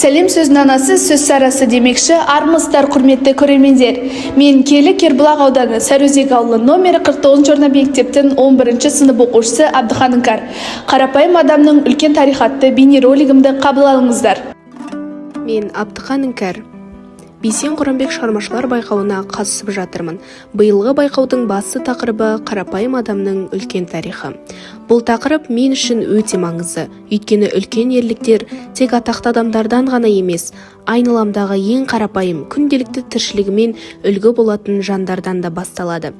Сәлем сөздің анасы сөз сарасы демекші, армысыздар құрметті көрермендер. Мен Келі Кербұлақ ауданы Сарыөзек ауылы номері 49 орна мектептің 11 сынып оқушысы Абдыхан Іңкәр. Қарапайым адамның үлкен тарих атты бейнеролигімді қабыл алыңыздар. Мен Абдыхан Іңкәр. Бейсен Құранбек шығармашылар байқауына қатысып жатырмын. Биылғы байқаудың басты тақырыбы қарапайым адамның үлкен тарихы. Бұл тақырып мен үшін өте маңызды. Өйткені үлкен ерліктер тек атақты адамдардан ғана емес, айналамдағы ең қарапайым, күнделікті тіршілігімен үлгі болатын жандардан да басталады.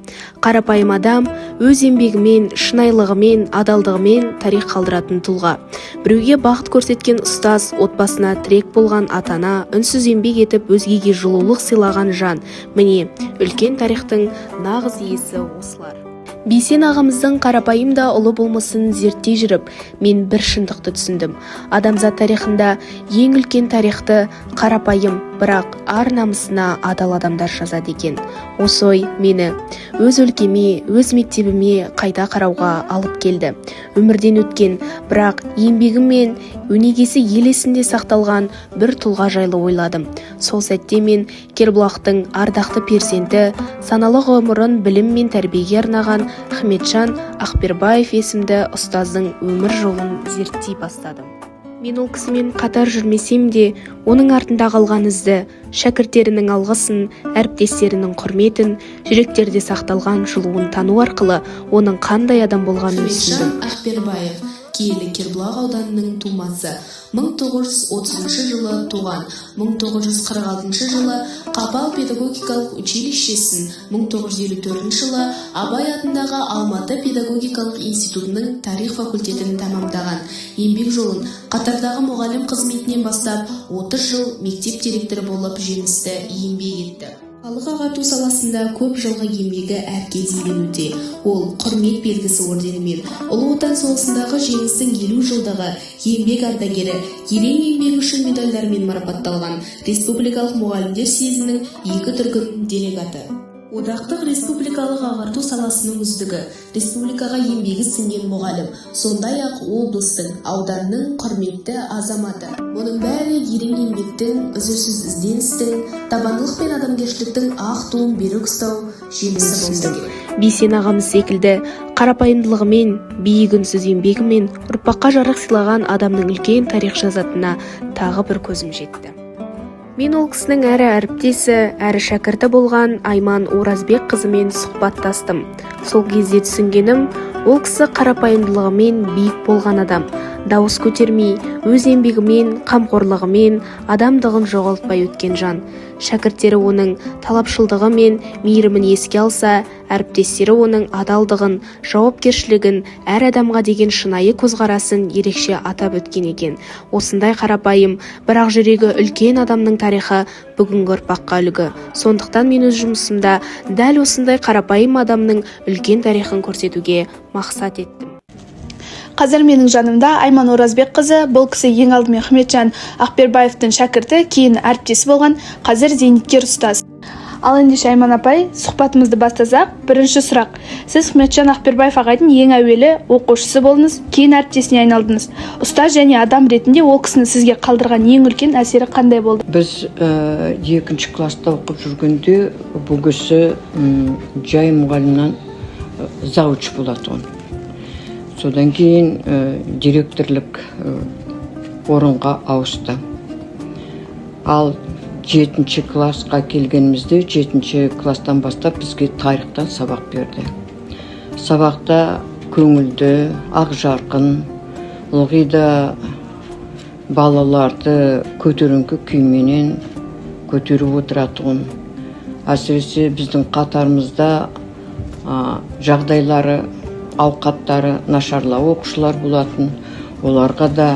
Қарапайым адам өз еңбегімен, шынайылығымен, адалдығымен тарих қалдыратын тұлға. Біреуге бақыт көрсеткен ұстаз, отбасына тірек болған ата-ана, үнсіз еңбек етіп өзгеге жылулық сыйлаған жан. Міне, үлкен тарихтың нағыз иесі осылар. Бейсен ағамыздың қарапайым да ұлы болмысын зерттей жүріп, мен бір шындықты түсіндім. Адамзат тарихында ең үлкен тарихты қарапайым, бірақ ар намысына адал адамдар жазады екен. Осы ой мені өз өлкеме, өз мектебіме қайта қарауға алып келді. Өмірден өткен, бірақ еңбегім мен өнегесі ел есінде сақталған бір тұлға жайлы ойладым. Сол сәтте мен Кербұлақтың ардақты перзенті, саналы ғұмырын білім мен тәрбиеге арнаған Ахметжан Ақбербаев есімді ұстаздың өмір жолын зерттей бастадым. Мен ол кісімен қатар жүрмесем де, оның артында қалған ізді, шәкірттерінің алғысын, әріптестерінің құрметін, жүректерде сақталған жылуын тану арқылы оның қандай адам болғанын түсіндім. Ахметжан Ақбербаев Келі Кербұлақ ауданының тумасы. 1930 жылы туған, 1946 жылы Қапал педагогикалық училищесін, 1954 жылы Абай атындағы Алматы педагогикалық институтының тарих факультетін тамамдаған. Еңбек жолын қатардағы мұғалім қызметінен бастап 30 жыл мектеп директоры болып жемісті еңбек етті. Халық ағарту саласында көп жылғы еңбегі әркез еленуде. Ол құрмет белгісі орденімен, Ұлы Отан соғысындағы жеңістің 50 жылдағы еңбек ардагері, ерен еңбегі үшін медальдармен марапатталған, республикалық мұғалімдер съезінің 2 дүркін делегаты. Одақтық республикалық ағарту саласының үздігі, республикаға еңбегі сіңген мұғалім, сондай-ақ облыстың, ауданның құрметті азаматы. Мұның бәрі ерен еңбектің, үзілсіз ізденістің, табандылық пен адамгершіліктің ақ туын берік ұстау жемісі болса керек. Бейсен ағамыз секілді қарапайымдылығымен, биік үнсіз еңбегімен ұрпаққа жарық сыйлаған адамның үлкен тарих жазатынына тағы бір көзім жетті. Мен ол кісінің әрі әріптесі, әрі шәкірті болған Айман Оразбек қызымен сұхбаттастым. Сол кезде түсінгенім, ол кісі қарапайымдылығымен биік болған адам. Дауыс көтермей, өз еңбегімен, қамқорлығымен, адамдығын жоғалтпай өткен жан. Шәкірттері оның талапшылдығы мен мейірімін еске алса, әріптестері оның адалдығын, жауапкершілігін, әр адамға деген шынайы көзқарасын ерекше атап өткен екен. Осындай қарапайым, бірақ жүрегі үлкен адамның тарихы бүгінгі ұрпаққа үлгі. Сондықтан мен өз жұмысымда дәл осындай қарапайым адамның үлкен тарихын көрсетуге мақсат еттім. Қазір менің жанымда Айман Оразбек қызы, бұл кісі ең алдымен Ахметжан Ақбербаевтың шәкірті, кейін әріптесі болған, қазір зейнеткер ұстаз. Ал ендеше Айман апай, сұхбатымызды бастасақ, бірінші сұрақ. Сіз Ахметжан Ақбербаев ағайдың ең әуелі оқушысы болдыңыз, кейін әріптесіне айналдыңыз. Ұстаз және адам ретінде ол кісіні сізге қалдырған ең үлкен әсері қандай болды? Біз 2-ші класста оқып жүргенде бұл кісі жай мұғалімнен завуч болатын. Содан кейін директорлық орынға ауысты. Ал 7-ші классқа келгенімізде 7-ші класстан бастап бізге тарихтан сабақ берді. Сабақта көңілді, ақ жарқын, ылғи да балаларды көтеріңкі күйменен көтеріп отыратын. Әсіресе біздің қатарымызда жағдайлары, ауқаттары нашарлау оқушылар болатын, оларға да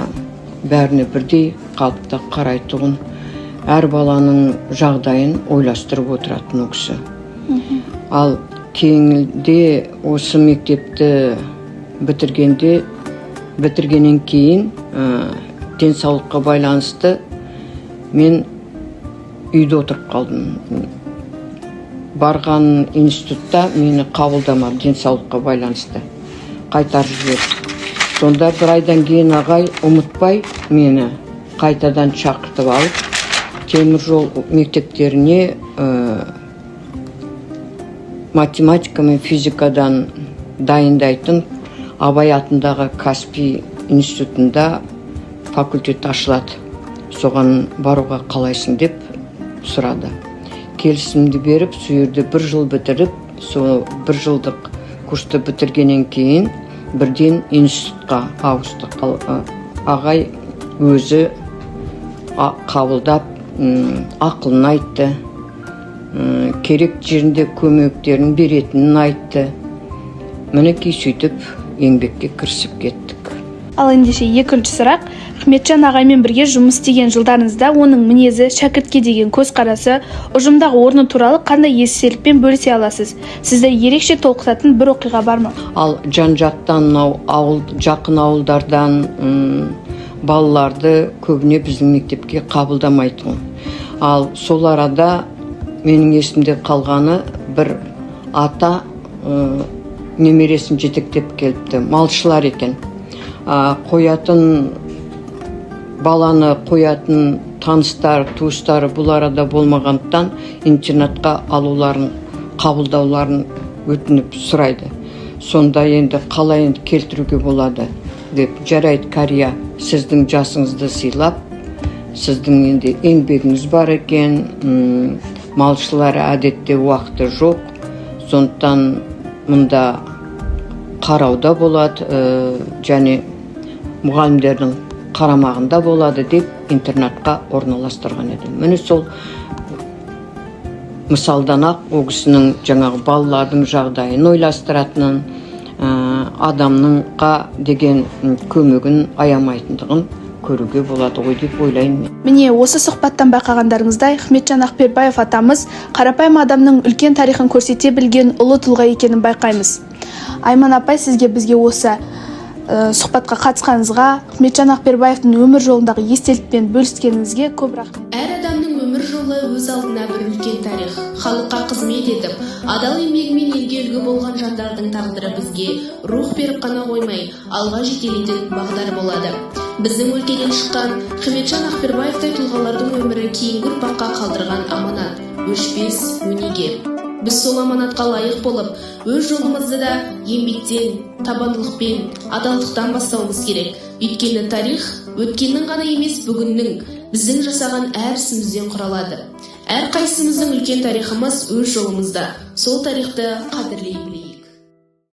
бәріне бірдей қалыпта қарайтұғын, әр баланың жағдайын ойластырып отыратын өкісі. Ал кейінде осы мектепті бітіргеннен кейін денсаулыққа байланысты мен үйде отырып қалдым. Барған институтта мені қабылдамап денсаулыққа байланысты қайтарып жіберді. Сонда бір айдан кейін ағай ұмытпай мені қайтадан шақыртып алып темір жол мектептеріне математика мен физикадан дайындайтын Абай атындағы Каспий институтында факультет ашылады. Соған баруға қалайсың деп сұрады. Келісімді беріп, сол жерде 1 жыл бітіріп, сол 1 жылдық курсты бітіргеннен кейін бірден институтқа ауысты. Ағай өзі қабылдап, ақылын айтты, керек жерінде көмектерін беретінін айтты. Мінекей сөйтіп еңбекке кірісіп кеттік. Ал ендеше екінші сұрақ, Ахметжан ағаймен бірге жұмыс істеген жылдарыңызда оның мінезі, шәкіртке деген көзқарасы, ұжымдағы орны туралы қандай естелікпен бөлісе аласыз? Сізді ерекше толқытатын бір оқиға бар ма? Ал жан-жақтан, жақын ауылдардан балаларды көбіне біздің мектепке қабылдамайтын. Ал сол арада менің есімде қалғаны бір ата немересін жетектеп келіпті. Малшылар екен. Баланы қоятын таныстар, туыстары бұл арада болмағандықтан интернатқа алуларын, қабылдауларын өтініп сұрайды. Сонда енді қалай енді келтіруге болады деп, жарайды қария, сіздің жасыңызды сыйлап, сіздің енді еңбегіңіз бар екен, малшылар әдетте уақыты жоқ, сондықтан мұнда қарауда болады, және мұғалімдердің қарамағында болады деп интернатқа орналастырған еді. Міне сол мысалдан ақ ол кісінің жаңағы балалардың жағдайын ойластыратынын, адамныңға деген көмегін аямайтындығын көруге болады ғой деп ойлаймын. Міне осы сұхбаттан байқағандарыңыздай, Ахметжан Ақбербаев атамыз қарапайым адамның үлкен тарихын көрсете білген ұлы тұлға екенін байқаймыз. Айман апай, сізге бізге осы сұхбатқа қатысқаныңызға, Ахметжан Ақбербаевтың өмір жолындағы естелікпен бөліскеніңізге көп рахмет. Әр адамның өмір жолы өз алдына бір үлкен тарих. Халыққа қызмет етіп, адал еңбегімен елге үлгі болған жандардың тағдыры бізге рух беріп қана қоймай, алға жетелейтін бағдар болады. Біздің өлкеден шыққан Ахметжан Ақбербаевтай тұлғалардың өмірі кейінгі ұрпаққа қалдырған аманат, өшпес өнеге. Біз сол аманатқа лайық болып, өз жолымызды да еңбектен, табандылықпен, адалдықтан бастауымыз керек. Өйткені тарих өткеннің ғана емес, бүгіннің, біздің жасаған әр ісімізден құралады. Әр қайсымыздың үлкен тарихымыз өз жолымызда. Сол тарихты қадірлей білейік.